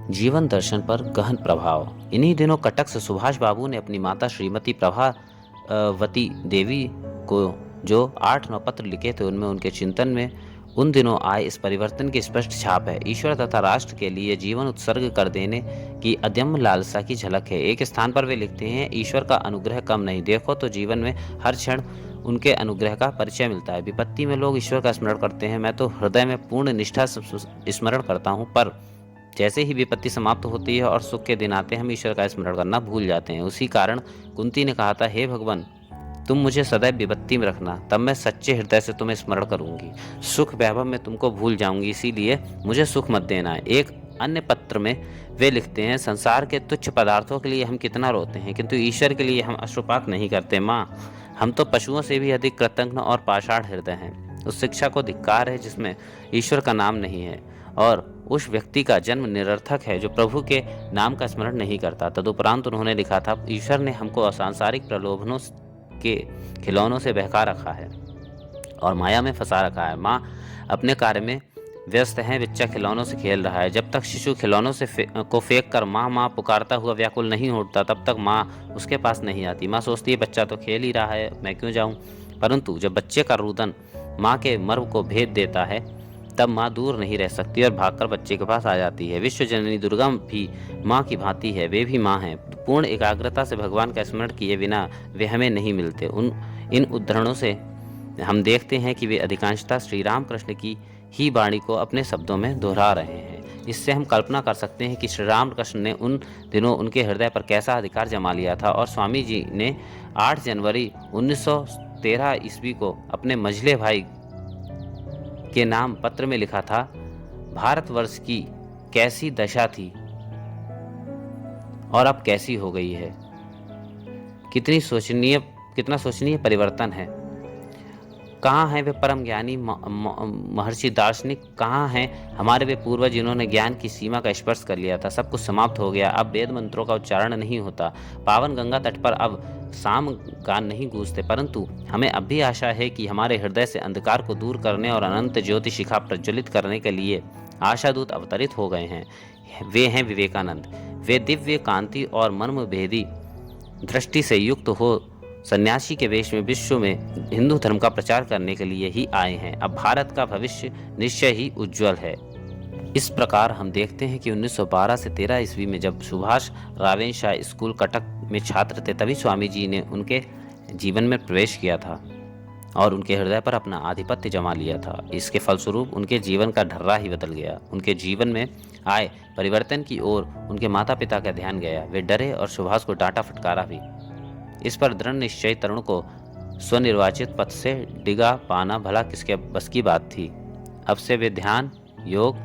जीवन दर्शन पर गहन प्रभाव। इन्हीं दिनों कटक से सुभाष बाबू ने अपनी माता श्रीमती प्रभावती देवी को जो 8-9 पत्र लिखे थे, उनमें उनके चिंतन में उन दिनों आए इस परिवर्तन की स्पष्ट छाप है। ईश्वर तथा राष्ट्र के लिए जीवन उत्सर्ग कर देने की अदम्य लालसा की झलक है। एक स्थान पर वे लिखते हैं, ईश्वर का अनुग्रह कम नहीं, देखो तो जीवन में हर क्षण उनके अनुग्रह का परिचय मिलता है। विपत्ति में लोग ईश्वर का स्मरण करते हैं, मैं तो हृदय में पूर्ण निष्ठा से स्मरण करता हूँ, पर जैसे ही विपत्ति समाप्त होती है और सुख के दिन आते हैं, हम ईश्वर का स्मरण करना भूल जाते हैं। उसी कारण कुंती ने कहा था, हे भगवान, तुम मुझे सदैव विपत्ति में रखना, तब मैं सच्चे हृदय से तुम्हें स्मरण करूंगी। सुख वैभव में तुमको भूल जाऊंगी, इसीलिए मुझे सुख मत देना। एक अन्य पत्र में वे लिखते हैं, संसार के तुच्छ पदार्थों के लिए हम कितना रोते हैं, किंतु ईश्वर के लिए हम अश्रुपात नहीं करते। माँ, हम तो पशुओं से भी अधिक कृतज्ञ और पाषाण हृदय हैं। उस शिक्षा को धिक्कार है जिसमें ईश्वर का नाम नहीं है, और उस व्यक्ति का जन्म निरर्थक है जो प्रभु के नाम का स्मरण नहीं करता। तदुपरांत उन्होंने लिखा था, ईश्वर ने हमको सांसारिक प्रलोभनों के खिलौनों से बहका रखा है और माया में फंसा रखा है। माँ अपने कार्य में व्यस्त है, बच्चा खिलौनों से खेल रहा है। जब तक शिशु खिलौनों से को फेंक कर माँ माँ पुकारता हुआ व्याकुल नहीं उठता, तब तक माँ उसके पास नहीं आती। माँ सोचती है, बच्चा तो खेल ही रहा है, मैं क्यों जाऊं। परंतु जब बच्चे का रुदन माँ के मर्म को भेद देता है, तब माँ दूर नहीं रह सकती और भागकर बच्चे के पास आ जाती है। विश्व जननी दुर्गा भी माँ की भांति है, वे भी माँ हैं। पूर्ण एकाग्रता से भगवान का स्मरण किए बिना वे हमें नहीं मिलते। इन उद्धरणों से हम देखते हैं कि वे अधिकांशतः श्री राम कृष्ण की ही वाणी को अपने शब्दों में दोहरा रहे हैं। इससे हम कल्पना कर सकते हैं कि श्री राम कृष्ण ने उन दिनों उनके हृदय पर कैसा अधिकार जमा लिया था। और स्वामी जी ने 8 जनवरी 1913 ईस्वी को अपने मझले भाई के नाम पत्र में लिखा था, भारतवर्ष की कैसी दशा थी और अब कैसी हो गई है। कितना सोचनीय परिवर्तन है। कहाँ हैं वे परम ज्ञानी महर्षि दार्शनिक, कहाँ हैं हमारे वे पूर्वज जिन्होंने ज्ञान की सीमा का स्पर्श कर लिया था। सब कुछ समाप्त हो गया। अब वेद मंत्रों का उच्चारण नहीं होता, पावन गंगा तट पर अब साम गान नहीं गूंजते, परंतु हमें अब भी आशा है कि हमारे हृदय से अंधकार को दूर करने और अनंत ज्योति शिखा प्रज्वलित करने के लिए आशादूत अवतरित हो गए हैं। वे हैं विवेकानंद। वे दिव्य कांति और मर्म भेदी दृष्टि से युक्त हो सन्यासी के वेश में विश्व में हिंदू धर्म का प्रचार करने के लिए ही आए हैं। अब भारत का भविष्य निश्चय ही उज्जवल है। इस प्रकार हम देखते हैं कि 1912 से 13 ईस्वी में जब सुभाष रावेन शाह स्कूल कटक में छात्र थे, तभी स्वामी जी ने उनके जीवन में प्रवेश किया था और उनके हृदय पर अपना आधिपत्य जमा लिया था। इसके फलस्वरूप उनके जीवन का ढर्रा ही बदल गया। उनके जीवन में आए परिवर्तन की ओर उनके माता पिता का ध्यान गया। वे डरे और सुभाष को डांटा फटकारा भी। इस पर दृढ़ निश्चय तरुण को स्वनिर्वाचित पथ से डिगा पाना भला किसके बस की बात थी। अब से वे ध्यान, योग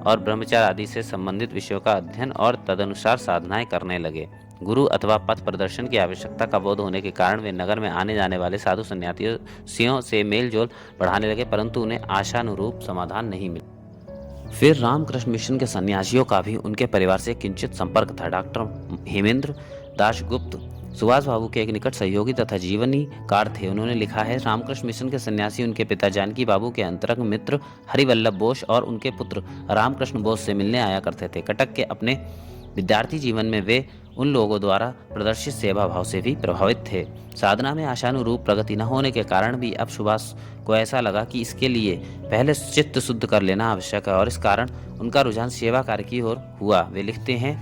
और ब्रह्मचार्य आदि से संबंधित विषयों का अध्ययन और तदनुसार साधनाएं करने लगे। गुरु अथवा पथ प्रदर्शन की आवश्यकता का बोध होने के कारण वे नगर में आने जाने वाले साधु सन्यासियों से मेल जोल बढ़ाने लगे, परंतु उन्हें आशानुरूप समाधान नहीं मिला। फिर रामकृष्ण मिशन के सन्यासियों का भी उनके परिवार से किंचित संपर्क था। डॉक्टर हेमेंद्र दासगुप्त सुभाष बाबू के एक निकट सहयोगी तथा जीवनी कार थे। उन्होंने लिखा है, रामकृष्ण मिशन के सन्यासी उनके पिता जानकी बाबू के अंतरंग मित्र हरिवल्लभ बोस और उनके पुत्र रामकृष्ण बोस से मिलने आया करते थे। कटक के अपने विद्यार्थी जीवन में वे उन लोगों द्वारा प्रदर्शित सेवा भाव से भी प्रभावित थे। साधना में आशानुरूप प्रगति न होने के कारण भी अब सुभाष को ऐसा लगा कि इसके लिए पहले चित्त शुद्ध कर लेना आवश्यक है, और इस कारण उनका रुझान सेवा कार्य की ओर हुआ। वे लिखते हैं,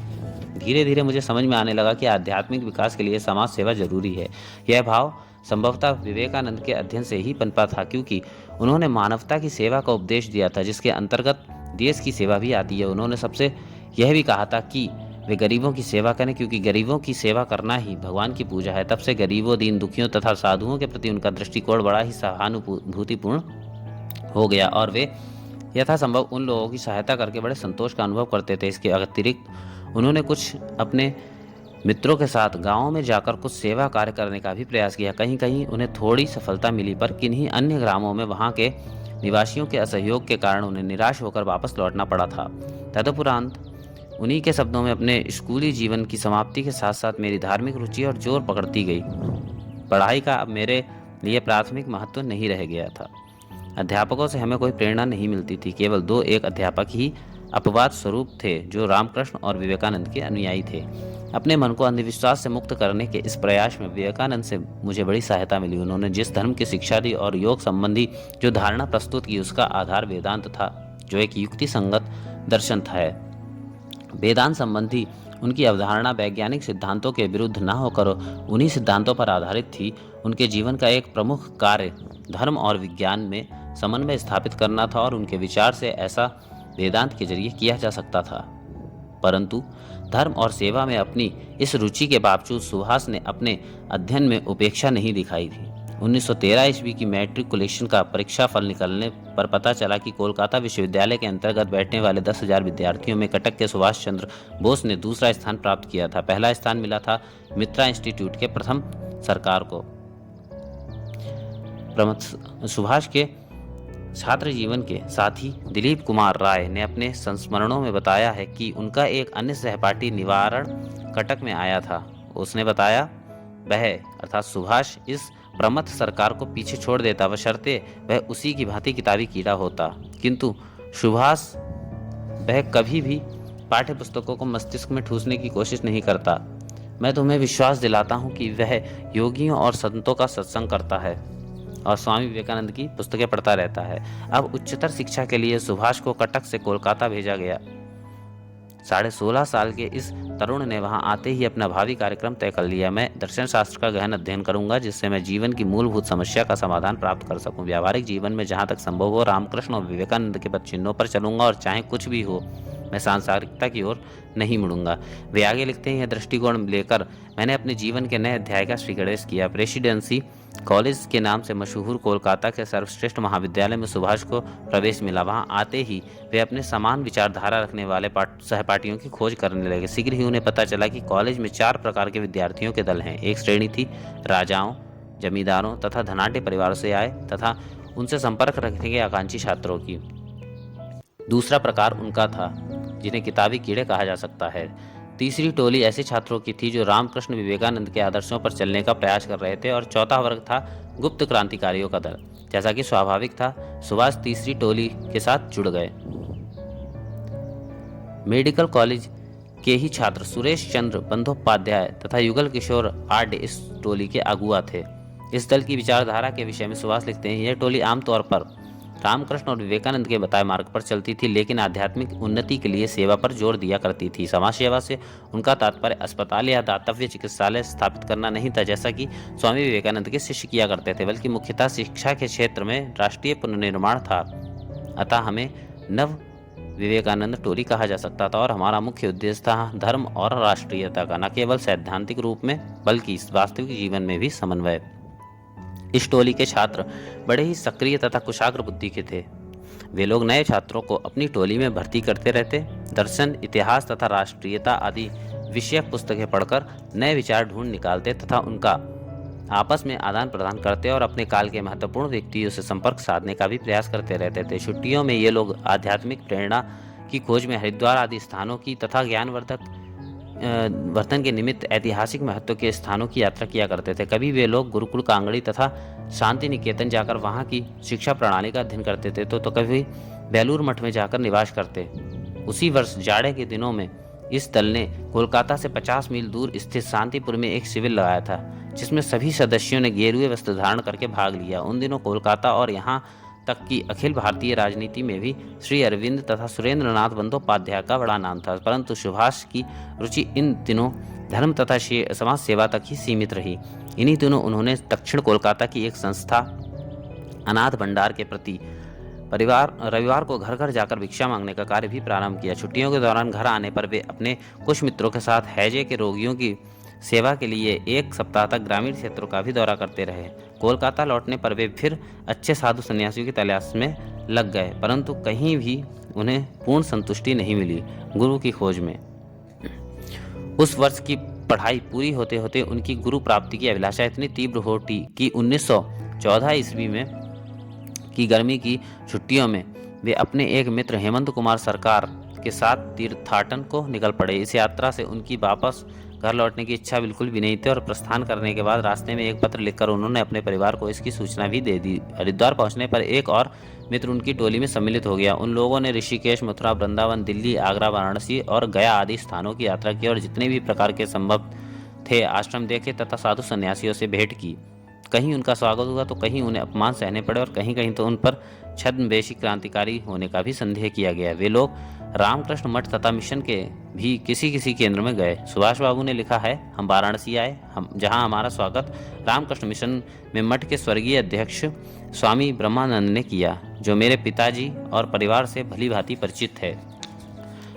धीरे धीरे मुझे समझ में आने लगा कि आध्यात्मिक विकास के लिए समाज सेवा जरूरी है। यह भाव संभवतः विवेकानंद के अध्ययन से ही पनपा था, क्योंकि उन्होंने मानवता की सेवा का उपदेश दिया था, जिसके अंतर्गत देश की सेवा भी आती है। उन्होंने सबसे यह भी कहा था कि वे गरीबों की सेवा करें, क्योंकि गरीबों की सेवा करना ही भगवान की पूजा है। तब से गरीबों, दीन दुखियों तथा साधुओं के प्रति उनका दृष्टिकोण बड़ा ही सहानुभूतिपूर्ण हो गया और वे यथासंभव उन लोगों की सहायता करके बड़े संतोष का अनुभव करते थे। इसके अतिरिक्त उन्होंने कुछ अपने मित्रों के साथ गांवों में जाकर कुछ सेवा कार्य करने का भी प्रयास किया। कहीं कहीं उन्हें थोड़ी सफलता मिली, पर किन्हीं अन्य ग्रामों में वहां के निवासियों के असहयोग के कारण उन्हें निराश होकर वापस लौटना पड़ा था। तदुपरांत उन्हीं के शब्दों में, अपने स्कूली जीवन की समाप्ति के साथ साथ मेरी धार्मिक रुचि और जोर पकड़ती गई। पढ़ाई का अब मेरे लिए प्राथमिक महत्व नहीं रह गया था। अध्यापकों से हमें कोई प्रेरणा नहीं मिलती थी। केवल 2-1 अध्यापक ही अपवाद स्वरूप थे जो रामकृष्ण और विवेकानंद के अनुयायी थे। अपने मन को अंधविश्वास से मुक्त करने के इस प्रयास में विवेकानंद से मुझे बड़ी सहायता मिली। उन्होंने जिस धर्म की शिक्षा दी और योग संबंधी जो धारणा प्रस्तुत की, उसका आधार वेदांत था, जो एक युक्ति संगत दर्शन था। वेदांत संबंधी उनकी अवधारणा वैज्ञानिक सिद्धांतों के विरुद्ध न होकर उन्हीं सिद्धांतों पर आधारित थी। उनके जीवन का एक प्रमुख कार्य धर्म और विज्ञान में समन्वय स्थापित करना था और उनके विचार से ऐसा वेदांत के जरिए किया जा सकता था। परंतु धर्म और सेवा में अपनी इस रुचि के बावजूद सुभाष ने अपने अध्ययन में उपेक्षा नहीं दिखाई थी। 1913 ईस्वी की मैट्रिकुलेशन का परीक्षा फल निकलने पर पता चला कि कोलकाता विश्वविद्यालय के अंतर्गत बैठने वाले 10,000 विद्यार्थियों में कटक के सुभाष चंद्र बोस ने दूसरा स्थान प्राप्त किया था। पहला स्थान मिला था मित्रा इंस्टीट्यूट के प्रथम सरकार को। सुभाष के छात्र जीवन के साथी दिलीप कुमार राय ने अपने संस्मरणों में बताया है कि उनका एक अन्य सहपाठी निवारण कटक में आया था। उसने बताया, वह अर्थात सुभाष इस प्रमथ सरकार को पीछे छोड़ देता, बशर्ते वह उसी की भांति किताबी कीड़ा होता। किंतु सुभाष वह कभी भी पाठ्य पुस्तकों को मस्तिष्क में ठूसने की कोशिश नहीं करता। मैं तुम्हें विश्वास दिलाता हूँ कि वह योगियों और संतों का सत्संग करता है और स्वामी विवेकानंद की पुस्तकें पढ़ता रहता है। अब उच्चतर शिक्षा के लिए सुभाष को कटक से कोलकाता भेजा गया। 16.5 साल के इस तरुण ने वहां आते ही अपना भावी कार्यक्रम तय कर लिया। मैं दर्शन शास्त्र का गहन अध्ययन करूंगा, जिससे मैं जीवन की मूलभूत समस्या का समाधान प्राप्त कर सकूं। व्यावहारिक जीवन में जहां तक संभव हो रामकृष्ण और विवेकानंद के पदचिन्हों पर चलूंगा और चाहे कुछ भी हो, मैं सांसारिकता की ओर नहीं मुड़ूंगा। वे आगे लिखते हैं, यह दृष्टिकोण लेकर मैंने अपने जीवन के नए अध्याय का श्रीगणेश किया। प्रेसिडेंसी कॉलेज के नाम से मशहूर कोलकाता के सर्वश्रेष्ठ महाविद्यालय में सुभाष को प्रवेश मिला। वहां आते ही वे अपने समान विचारधारा रखने वाले सहपाठियों की खोज करने लगे। शीघ्र ही उन्हें पता चला कि कॉलेज में 4 प्रकार के विद्यार्थियों के दल हैं। एक श्रेणी थी राजाओं, जमींदारों तथा धनाढ्य परिवारों से आए तथा उनसे संपर्क रखने के आकांक्षी छात्रों की। दूसरा प्रकार उनका था जिन्हें किताबी कीड़े कहा जा सकता है। तीसरी टोली ऐसे छात्रों की थी जो रामकृष्ण विवेकानंद के आदर्शों पर चलने का प्रयास कर रहे थे और चौथा वर्ग था गुप्त क्रांतिकारियों का दल। जैसा कि स्वाभाविक था, सुभाष तीसरी टोली के साथ जुड़ गए। मेडिकल कॉलेज के ही छात्र सुरेश चंद्र बंदोपाध्याय तथा युगल किशोर आर्य इस टोली के अगुआ थे। इस दल की विचारधारा के विषय में सुभाष लिखते हैं, यह टोली आमतौर पर रामकृष्ण और विवेकानंद के बताए मार्ग पर चलती थी, लेकिन आध्यात्मिक उन्नति के लिए सेवा पर जोर दिया करती थी। समाज सेवा से उनका तात्पर्य अस्पताल या दातव्य चिकित्सालय स्थापित करना नहीं था, जैसा कि स्वामी विवेकानंद के शिष्य किया करते थे, बल्कि मुख्यतः शिक्षा के क्षेत्र में राष्ट्रीय पुनर्निर्माण था। अतः हमें नव विवेकानंद टोली कहा जा सकता था और हमारा मुख्य उद्देश्य था धर्म और राष्ट्रीयता का न केवल सैद्धांतिक रूप में बल्कि वास्तविक जीवन में भी समन्वय। इस टोली के छात्र बड़े ही सक्रिय तथा कुशाग्र बुद्धि के थे। वे लोग नए छात्रों को अपनी टोली में भर्ती करते रहते, दर्शन, इतिहास तथा राष्ट्रीयता आदि विषयक पुस्तकें पढ़कर नए विचार ढूंढ निकालते तथा उनका आपस में आदान प्रदान करते और अपने काल के महत्वपूर्ण व्यक्तियों से संपर्क साधने का भी प्रयास करते रहते थे। छुट्टियों में ये लोग आध्यात्मिक प्रेरणा की खोज में हरिद्वार आदि स्थानों की तथा ज्ञानवर्धक वर्तन के निमित्त ऐतिहासिक महत्व के स्थानों की यात्रा किया करते थे। कभी वे लोग गुरुकुल कांगड़ी तथा शांति निकेतन जाकर वहां की शिक्षा प्रणाली का अध्ययन करते थे, तो कभी बेलूर मठ में जाकर निवास करते। उसी वर्ष जाड़े के दिनों में इस दल ने कोलकाता से 50 मील दूर स्थित शांतिपुर में एक शिविर लगाया था, जिसमें सभी सदस्यों ने गेरुए वस्त्र धारण करके भाग लिया। उन दिनों कोलकाता और यहाँ तक कि अखिल भारतीय राजनीति में भी श्री अरविंद तथा सुरेंद्रनाथ बंदोपाध्याय का बड़ा नाम था, परंतु सुभाष की रुचि इन दिनों धर्म तथा समाज सेवा तक ही सीमित रही। इन्हीं दिनों उन्होंने दक्षिण कोलकाता की एक संस्था अनाथ भंडार के प्रति रविवार को घर घर जाकर भिक्षा मांगने का कार्य भी प्रारंभ किया। छुट्टियों के दौरान घर आने पर वे अपने कुछ मित्रों के साथ हैजे के रोगियों की सेवा के लिए 1 सप्ताह तक ग्रामीण क्षेत्रों का भी दौरा करते रहे। कोलकाता लौटने पर वे फिर अच्छे साधु सन्यासियों की तलाश में लग गए, परंतु कहीं भी उन्हें पूर्ण संतुष्टि नहीं मिली। गुरु की खोज में उस वर्ष की पढ़ाई पूरी होते होते उनकी गुरु प्राप्ति की अभिलाषा इतनी तीव्र होती कि 1914 ईस्वी में की गर्मी की छुट्टियों में वे अपने एक मित्र हेमंत कुमार सरकार के साथ तीर्थाटन को निकल पड़े। इस यात्रा से उनकी वापस घर लौटने की इच्छा बिल्कुल भी नहीं थी और प्रस्थान करने के बाद रास्ते में एक पत्र लिखकर उन्होंने अपने परिवार को इसकी सूचना भी दे दी। हरिद्वार पहुंचने पर एक और मित्र उनकी टोली में सम्मिलित हो गया। उन लोगों ने ऋषिकेश, मथुरा, वृंदावन, दिल्ली, आगरा, वाराणसी और गया आदि स्थानों की यात्रा की और जितने भी प्रकार के संभव थे आश्रम देखे तथा साधु सन्यासियों से भेंट की। कहीं उनका स्वागत हुआ तो कहीं उन्हें अपमान सहने पड़े और कहीं कहीं तो उन पर छद्मवेशी क्रांतिकारी होने का भी संदेह किया गया। वे लोग रामकृष्ण मठ तथा मिशन के भी किसी किसी केंद्र में गए। सुभाष बाबू ने लिखा है, हम वाराणसी आए, जहां हमारा स्वागत रामकृष्ण मिशन में मठ के स्वर्गीय अध्यक्ष स्वामी ब्रह्मानंद ने किया, जो मेरे पिताजी और परिवार से भली भांति परिचित थे।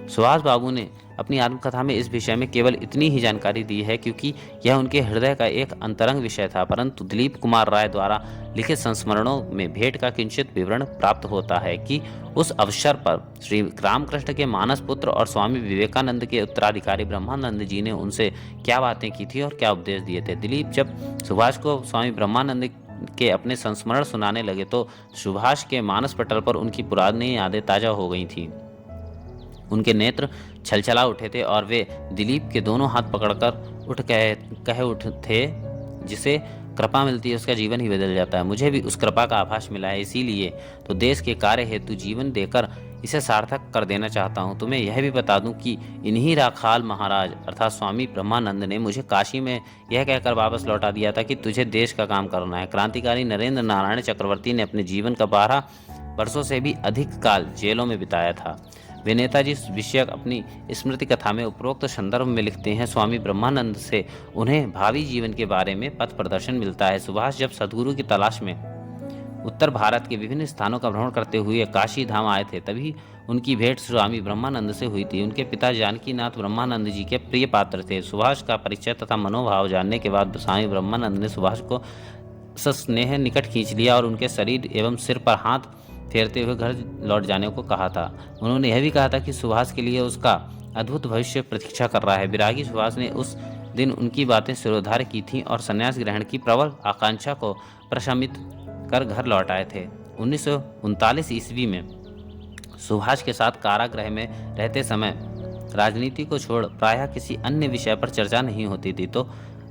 सुभाष बाबू ने अपनी आत्मकथा में इस विषय में केवल इतनी ही जानकारी दी है क्योंकि यह उनके हृदय का एक अंतरंग विषय था, परंतु दिलीप कुमार राय द्वारा लिखित संस्मरणों में भेंट का किंचित विवरण प्राप्त होता है कि उस अवसर पर श्री रामकृष्ण के मानस पुत्र और स्वामी विवेकानंद के उत्तराधिकारी ब्रह्मानंद जी ने उनसे क्या बातें की थी और क्या उपदेश दिए थे। दिलीप जब सुभाष को स्वामी ब्रह्मानंद के अपने संस्मरण सुनाने लगे तो सुभाष के मानस पटल पर उनकी पुरानी यादें ताजा हो गई थीं। उनके नेत्र छलछला उठे थे और वे दिलीप के दोनों हाथ पकड़कर कह उठे थे, जिसे कृपा मिलती है उसका जीवन ही बदल जाता है। मुझे भी उस कृपा का आभास मिला है, इसीलिए तो देश के कार्य हेतु जीवन देकर इसे सार्थक कर देना चाहता हूँ। तुम्हें यह भी बता दूं कि इन्हीं राखाल महाराज अर्थात स्वामी ब्रह्मानंद ने मुझे काशी में यह कहकर वापस लौटा दिया था कि तुझे देश का काम करना है। क्रांतिकारी नरेंद्र नारायण चक्रवर्ती ने अपने जीवन का 12 वर्षों से भी अधिक काल जेलों में बिताया था। वे नेताजी विषयक अपनी स्मृति कथा में उपरोक्त संदर्भ में लिखते हैं, स्वामी ब्रह्मानंद से उन्हें भावी जीवन के बारे में पथ प्रदर्शन मिलता है। सुभाष जब सद्गुरु की तलाश में उत्तर भारत के विभिन्न स्थानों का भ्रमण करते हुए काशी धाम आए थे, तभी उनकी भेंट स्वामी ब्रह्मानंद से हुई थी। उनके पिता जानकीनाथ ब्रह्मानंद जी के प्रिय पात्र थे। सुभाष का परिचय तथा मनोभाव जानने के बाद स्वामी ब्रह्मानंद ने सुभाष को सस्नेह निकट खींच लिया और उनके शरीर एवं सिर पर हाथ फेरते हुए घर लौट जाने को कहा था। उन्होंने यह भी कहा था कि सुभाष के लिए उसका अद्भुत भविष्य प्रतीक्षा कर रहा है। विरागी सुभाष ने उस दिन उनकी बातें सिरोधार्य की थीं और संन्यास ग्रहण की प्रबल आकांक्षा को प्रशमित कर घर लौट आए थे। 1939 ईस्वी में सुभाष के साथ कारागृह में रहते समय राजनीति को छोड़ प्रायः किसी अन्य विषय पर चर्चा नहीं होती थी, तो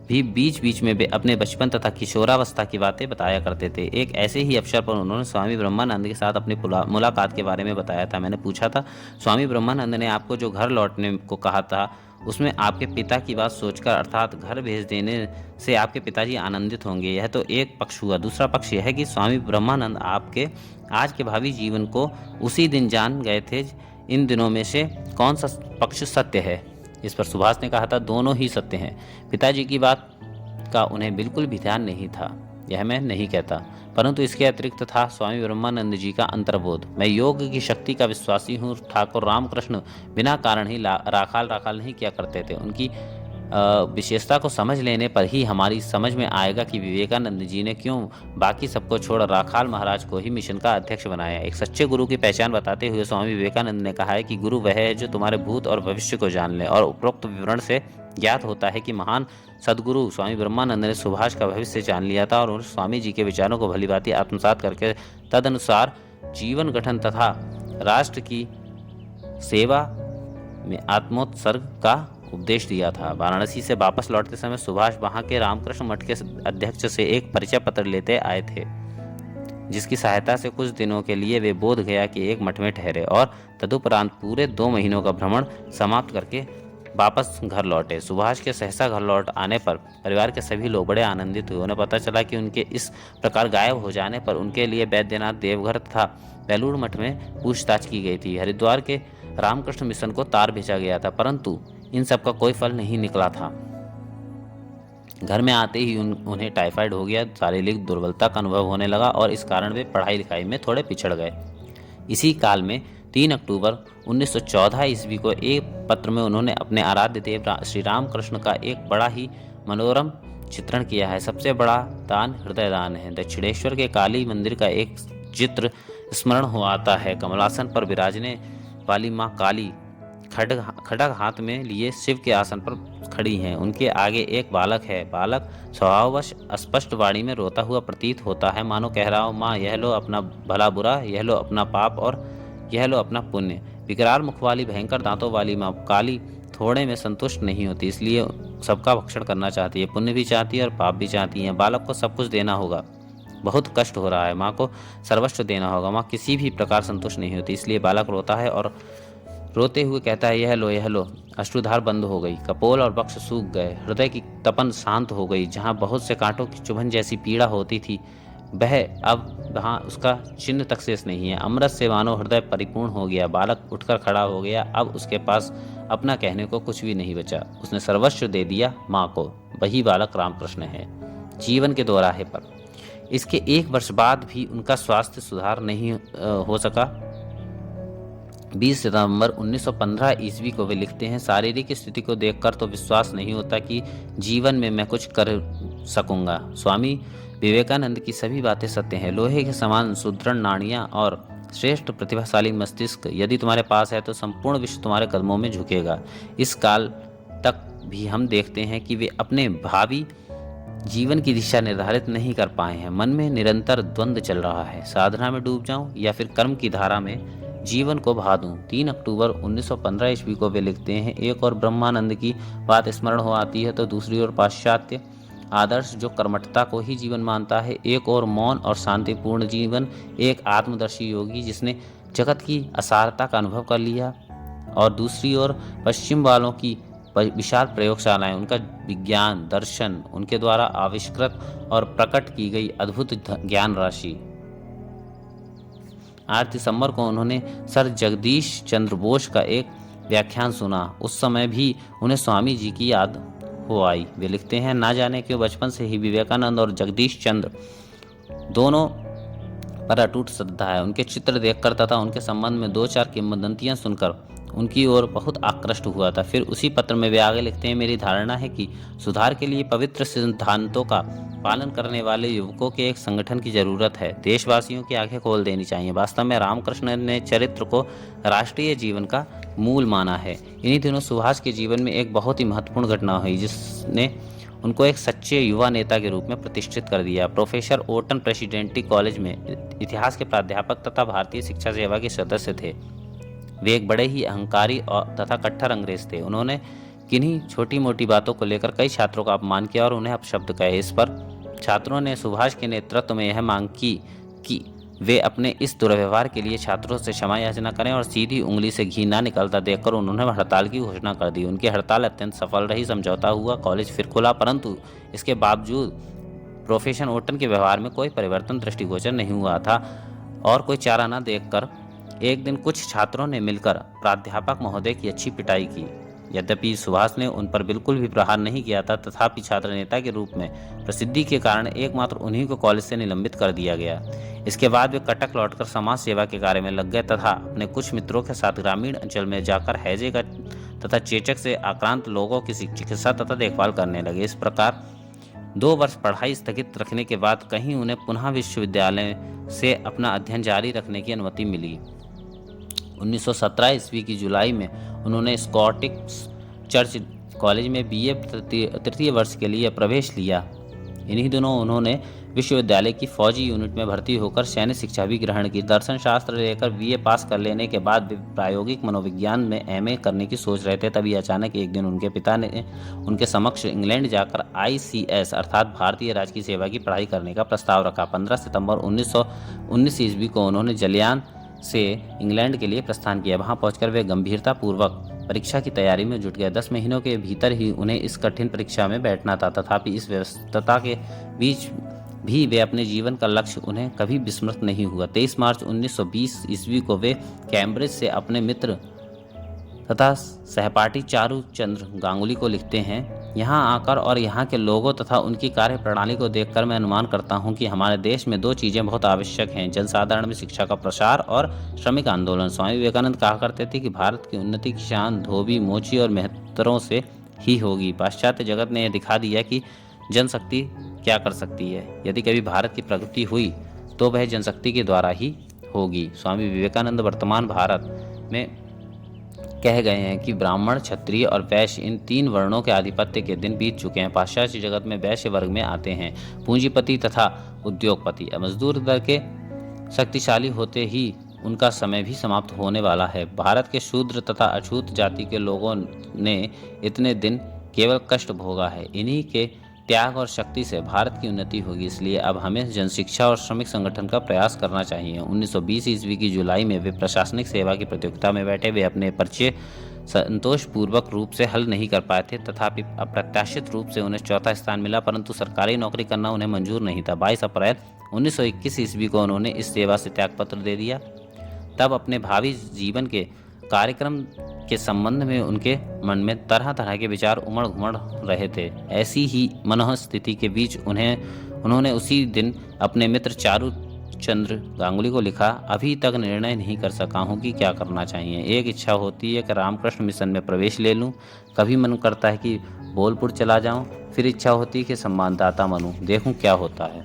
भी बीच बीच में वे अपने बचपन तथा किशोरावस्था की बातें बताया करते थे। एक ऐसे ही अवसर पर उन्होंने स्वामी ब्रह्मानंद के साथ अपनी मुलाकात के बारे में बताया था। मैंने पूछा था, स्वामी ब्रह्मानंद ने आपको जो घर लौटने को कहा था उसमें आपके पिता की बात सोचकर अर्थात घर भेज देने से आपके पिताजी आनंदित होंगे। यह तो एक पक्ष हुआ। दूसरा पक्ष यह है कि स्वामी ब्रह्मानंद आपके आज के भावी जीवन को उसी दिन जान गए थे। इन दिनों में से कौन सा पक्ष सत्य है? इस पर सुभाष ने कहा था, दोनों ही सत्य हैं। पिताजी की बात का उन्हें बिल्कुल भी ध्यान नहीं था, यह मैं नहीं कहता, परंतु इसके अतिरिक्त था स्वामी ब्रह्मानंद जी का अंतर्बोध। मैं योग की शक्ति का विश्वासी हूँ। ठाकुर रामकृष्ण बिना कारण ही राखाल नहीं किया करते थे। उनकी विशेषता को समझ लेने पर ही हमारी समझ में आएगा कि विवेकानंद जी ने क्यों बाकी सबको छोड़ राखाल महाराज को ही मिशन का अध्यक्ष बनाया। एक सच्चे गुरु की पहचान बताते हुए स्वामी विवेकानंद ने कहा है कि गुरु वह है जो तुम्हारे भूत और भविष्य को जान ले, और उपरोक्त विवरण से ज्ञात होता है कि महान सदगुरु स्वामी ब्रह्मानंद ने सुभाष का भविष्य जान लिया था और स्वामी जी के विचारों को भलीभांति आत्मसात करके तदनुसार जीवन गठन तथा राष्ट्र की सेवा में आत्मोत्सर्ग का उपदेश दिया था। वाराणसी से वापस लौटते समय सुभाष वहां के रामकृष्ण मठ के अध्यक्ष से एक परिचय पत्र लेते आए थे, जिसकी सहायता से कुछ दिनों के लिए वे बोध गया कि एक मठ में ठहरे और तदुपरांत पूरे 2 महीनों का भ्रमण समाप्त करके वापस घर लौटे। सुभाष के सहसा घर लौट आने पर परिवार के सभी लोग बड़े आनंदित हुए। उन्हें पता चला कि उनके इस प्रकार गायब हो जाने पर उनके लिए बैद्यनाथ, देवघर तथा बेलूर मठ में पूछताछ की गई थी। हरिद्वार के रामकृष्ण मिशन को तार भेजा गया था, परंतु इन सब का कोई फल नहीं निकला था। घर में आते ही उन्हें टाइफाइड हो गया, शारीरिक दुर्बलता का अनुभव होने लगा और इस कारण वे पढ़ाई लिखाई में थोड़े पिछड़ गए। इसी काल में 3 अक्टूबर 1914 ईस्वी को एक पत्र में उन्होंने अपने आराध्य देव श्री रामकृष्ण का एक बड़ा ही मनोरम चित्रण किया है। सबसे बड़ा दान हृदय दान है। दक्षिणेश्वर के काली मंदिर का एक चित्र स्मरण हो आता है। कमलासन पर विराजने वाली माँ काली खड्ग हाथ में लिए शिव के आसन पर खड़ी हैं। उनके आगे एक बालक है। बालक स्वभाववश स्पष्ट वाणी में रोता हुआ प्रतीत होता है, मानो कह रहा हो, माँ यह लो अपना भला बुरा, यह लो अपना पाप और यह लो अपना पुण्य। विकराल मुख वाली भयंकर दांतों वाली माँ काली थोड़े में संतुष्ट नहीं होती, इसलिए सबका भक्षण करना चाहती है। पुण्य भी चाहती है और पाप भी चाहती है। बालक को सब कुछ देना होगा, बहुत कष्ट हो रहा है, माँ को सर्वस्व देना होगा। माँ किसी भी प्रकार संतुष्ट नहीं होती, इसलिए बालक रोता है और रोते हुए कहता है, यह लो यह लो। अश्रुधार बंद हो गई, कपोल और वक्ष सूख गए, हृदय की तपन शांत हो गई। जहाँ बहुत से कांटों की चुभन जैसी पीड़ा होती थी, वह अब वहाँ उसका चिन्ह तक शेष नहीं है। अमृत से मानो हृदय परिपूर्ण हो गया। बालक उठकर खड़ा हो गया। अब उसके पास अपना कहने को कुछ भी नहीं बचा। उसने सर्वस्व दे दिया माँ को। वही बालक रामकृष्ण है। जीवन के दोराहे पर इसके 1 वर्ष बाद भी उनका स्वास्थ्य सुधार नहीं हो सका। 20 सितंबर 1915 ईस्वी को वे लिखते हैं, शारीरिक स्थिति को देखकर तो विश्वास नहीं होता कि जीवन में मैं कुछ कर सकूंगा। स्वामी विवेकानंद की सभी बातें सत्य हैं। लोहे के समान सुदृढ़ नाड़ियां और श्रेष्ठ प्रतिभाशाली मस्तिष्क यदि तुम्हारे पास है तो संपूर्ण विश्व तुम्हारे कदमों में झुकेगा। इस काल तक भी हम देखते हैं कि वे अपने भावी जीवन की दिशा निर्धारित नहीं कर पाए हैं। मन में निरंतर द्वंद्व चल रहा है, साधना में डूब जाऊं या फिर कर्म की धारा में जीवन को बहा दूं। 3 अक्टूबर 1915 ईस्वी को वे लिखते हैं, एक और ब्रह्मानंद की बात स्मरण हो आती है तो दूसरी ओर पाश्चात्य आदर्श जो कर्मठता को ही जीवन मानता है। एक और मौन और शांतिपूर्ण जीवन, एक आत्मदर्शी योगी जिसने जगत की असारता का अनुभव कर लिया, और दूसरी ओर पश्चिम वालों की विशाल प्रयोगशालाएं, उनका विज्ञान दर्शन, उनके द्वारा आविष्कृत और प्रकट की गई अद्भुत ज्ञान राशि। 8 दिसंबर को उन्होंने सर जगदीश चंद्र बोस का एक व्याख्यान सुना। उस समय भी उन्हें स्वामी जी की याद हो आई। वे लिखते हैं, ना जाने क्यों बचपन से ही विवेकानंद और जगदीश चंद्र दोनों पर अटूट श्रद्धा है। उनके चित्र देखकर तथा उनके संबंध में 2-4 किंवदंतियां सुनकर उनकी ओर बहुत आकृष्ट हुआ था। फिर उसी पत्र में वे आगे लिखते हैं, मेरी धारणा है कि सुधार के लिए पवित्र सिद्धांतों का पालन करने वाले युवकों के एक संगठन की जरूरत है। देशवासियों की आंखें खोल देनी चाहिए। वास्तव में रामकृष्ण ने चरित्र को राष्ट्रीय जीवन का मूल माना है। इन्हीं दिनों सुभाष के जीवन में एक बहुत ही महत्वपूर्ण घटना हुई जिसने उनको एक सच्चे युवा नेता के रूप में प्रतिष्ठित कर दिया। प्रोफेसर ओटन प्रेसिडेंटी कॉलेज में इतिहास के प्राध्यापक तथा भारतीय शिक्षा सेवा के सदस्य थे। वे एक बड़े ही अहंकारी और तथा कट्टर अंग्रेज थे। उन्होंने किन्हीं छोटी मोटी बातों को लेकर कई छात्रों का अपमान किया और उन्हें अपशब्द कहे। इस पर छात्रों ने सुभाष के नेतृत्व में यह मांग की कि वे अपने इस दुर्व्यवहार के लिए छात्रों से क्षमा याचना करें, और सीधी उंगली से घी ना निकलता देखकर उन्होंने हड़ताल की घोषणा कर दी। उनकी हड़ताल अत्यंत सफल रही। समझौता हुआ, कॉलेज फिर खुला, परंतु इसके बावजूद प्रोफेसर ओटन के व्यवहार में कोई परिवर्तन दृष्टिगोचर नहीं हुआ था। और कोई चारा न देखकर एक दिन कुछ छात्रों ने मिलकर प्राध्यापक महोदय की अच्छी पिटाई की। यद्यपि सुभाष ने उन पर बिल्कुल भी प्रहार नहीं किया था, तथापि छात्र नेता के रूप में प्रसिद्धि के कारण एकमात्र उन्हीं को कॉलेज से निलंबित कर दिया गया। इसके बाद वे कटक लौटकर समाज सेवा के कार्य में लग गए तथा अपने कुछ मित्रों के साथ ग्रामीण अंचल में जाकर हैजे का तथा चेचक से आक्रांत लोगों की चिकित्सा तथा देखभाल करने लगे। इस प्रकार 2 वर्ष पढ़ाई स्थगित रखने के बाद कहीं उन्हें पुनः विश्वविद्यालय से अपना अध्ययन जारी रखने की अनुमति मिली। 1917 ईस्वी की जुलाई में उन्होंने स्कॉटिश चर्च कॉलेज में बीए तृतीय वर्ष के लिए प्रवेश लिया। इन्हीं दिनों उन्होंने विश्वविद्यालय की फौजी यूनिट में भर्ती होकर सैन्य शिक्षा भी ग्रहण की। दर्शन शास्त्र लेकर बीए पास कर लेने के बाद वे प्रायोगिक मनोविज्ञान में एमए करने की सोच रहे थे। तभी अचानक एक दिन उनके पिता ने उनके समक्ष इंग्लैंड जाकर आईसीएस अर्थात भारतीय राजकीय सेवा की पढ़ाई करने का प्रस्ताव रखा। 15 सितंबर 1919 ईस्वी को उन्होंने जलियान से इंग्लैंड के लिए प्रस्थान किया। वहां पहुंचकर वे गंभीरतापूर्वक परीक्षा की तैयारी में जुट गए। 10 महीनों के भीतर ही उन्हें इस कठिन परीक्षा में बैठना था। तथापि इस व्यस्तता के बीच भी वे अपने जीवन का लक्ष्य उन्हें कभी विस्मृत नहीं हुआ। 23 मार्च 1920 ईस्वी को वे कैम्ब्रिज से अपने मित्र तथा सहपाठी चारू चंद्र गांगुली को लिखते हैं, यहाँ आकर और यहाँ के लोगों तथा उनकी कार्य प्रणाली को देखकर मैं अनुमान करता हूँ कि हमारे देश में 2 चीज़ें बहुत आवश्यक हैं, जनसाधारण में शिक्षा का प्रसार और श्रमिक आंदोलन। स्वामी विवेकानंद कहा करते थे कि भारत की उन्नति किसान, धोबी, मोची और मेहतरों से ही होगी। पाश्चात्य जगत ने यह दिखा दिया कि जनशक्ति क्या कर सकती है। यदि कभी भारत की प्रगति हुई तो वह जनशक्ति के द्वारा ही होगी। स्वामी विवेकानंद वर्तमान भारत में कह गए हैं कि ब्राह्मण, क्षत्रिय और वैश्य इन 3 वर्णों के आधिपत्य के दिन बीत चुके हैं। पाश्चात्य जगत में वैश्य वर्ग में आते हैं पूंजीपति तथा उद्योगपति। मजदूर वर्ग के शक्तिशाली होते ही उनका समय भी समाप्त होने वाला है। भारत के शूद्र तथा अछूत जाति के लोगों ने इतने दिन केवल कष्ट भोगा है। इन्हीं के त्याग और शक्ति से भारत की उन्नति होगी। इसलिए अब हमें जनशिक्षा और श्रमिक संगठन का प्रयास करना चाहिए। 1920 ईस्वी की जुलाई में वे प्रशासनिक सेवा की प्रतियोगिता में बैठे। वे अपने परिचय संतोषपूर्वक रूप से हल नहीं कर पाए थे, तथापि अप्रत्याशित रूप से उन्हें चौथा स्थान मिला, परंतु सरकारी नौकरी करना उन्हें मंजूर नहीं था। 22 अप्रैल 1921 ईस्वी को उन्होंने इस सेवा से त्यागपत्र दे दिया। तब अपने भावी जीवन के कार्यक्रम के संबंध में उनके मन में तरह तरह के विचार उमड़ घुमड़ रहे थे। ऐसी ही मनोस्थिति के बीच उन्होंने उसी दिन अपने मित्र चारू चंद्र गांगुली को लिखा, अभी तक निर्णय नहीं कर सका हूँ कि क्या करना चाहिए। एक इच्छा होती है कि रामकृष्ण मिशन में प्रवेश ले लूँ, कभी मन करता है कि बोलपुर चला जाऊँ, फिर इच्छा होती है कि सम्मानदाता बनूँ। देखूँ क्या होता है।